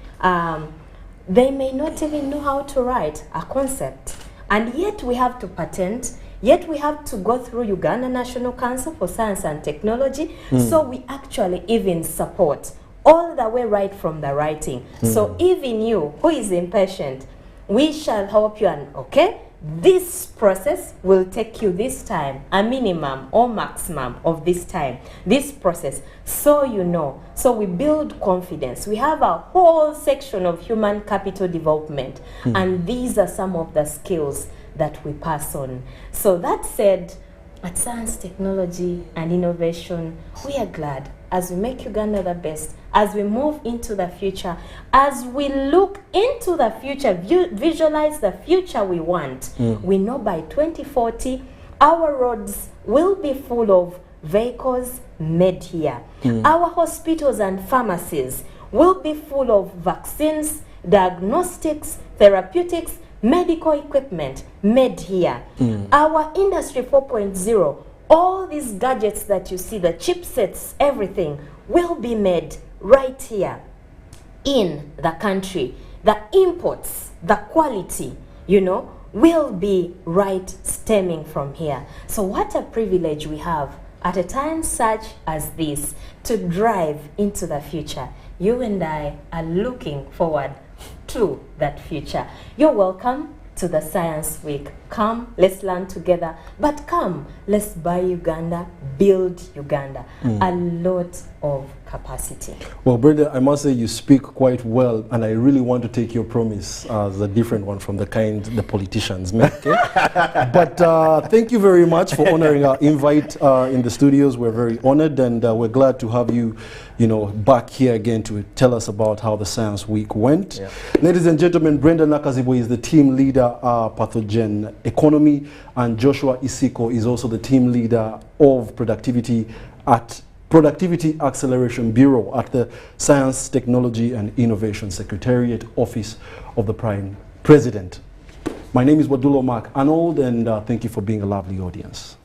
they may not even know how to write a concept. And yet we have to patent, yet we have to go through Uganda National Council for Science and Technology. So we actually even support all the way right from the writing. So even you who is impatient, we shall help you, and okay, this process will take you this time, a minimum or maximum of this time, this process, so you know. So we build confidence. We have a whole section of human capital development, and these are some of the skills that we pass on. So that said, at Science, Technology and Innovation, we are glad as we make Uganda the best, as we move into the future, as we look into the future, visualize the future we want. We know by 2040, our roads will be full of vehicles made here. Our hospitals and pharmacies will be full of vaccines, diagnostics, therapeutics, medical equipment made here. Our Industry 4.0, all these gadgets that you see, the chipsets, everything will be made right here in the country. The imports, the quality, you know, will be right stemming from here. So what a privilege we have at a time such as this to drive into the future. You and I are looking forward to that future. You're welcome to the Science Week. Come, let's learn together. But come, let's buy Uganda, build Uganda. A lot of capacity. Well, Brenda, I must say you speak quite well, and I really want to take your promise as a different one from the kind the politicians make. Okay? But thank you very much for honoring our invite in the studios. We're very honored, and we're glad to have you, you know, back here again to tell us about how the Science Week went. Ladies and gentlemen, Brenda Nakazibwe is the team leader pathogen economy, and Joshua Isiko is also the team leader of productivity at Productivity Acceleration Bureau at the Science, Technology and Innovation Secretariat Office of the Prime President. My name is Wadulo Mark Arnold, and thank you for being a lovely audience.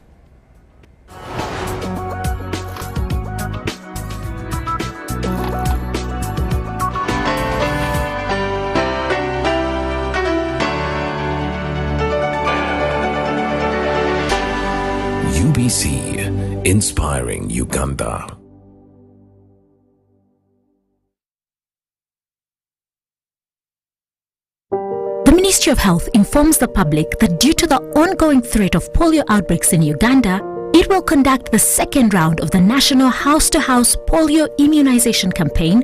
UBC, inspiring Uganda. The Ministry of Health informs the public that due to the ongoing threat of polio outbreaks in Uganda, it will conduct the second round of the national house-to-house polio immunization campaign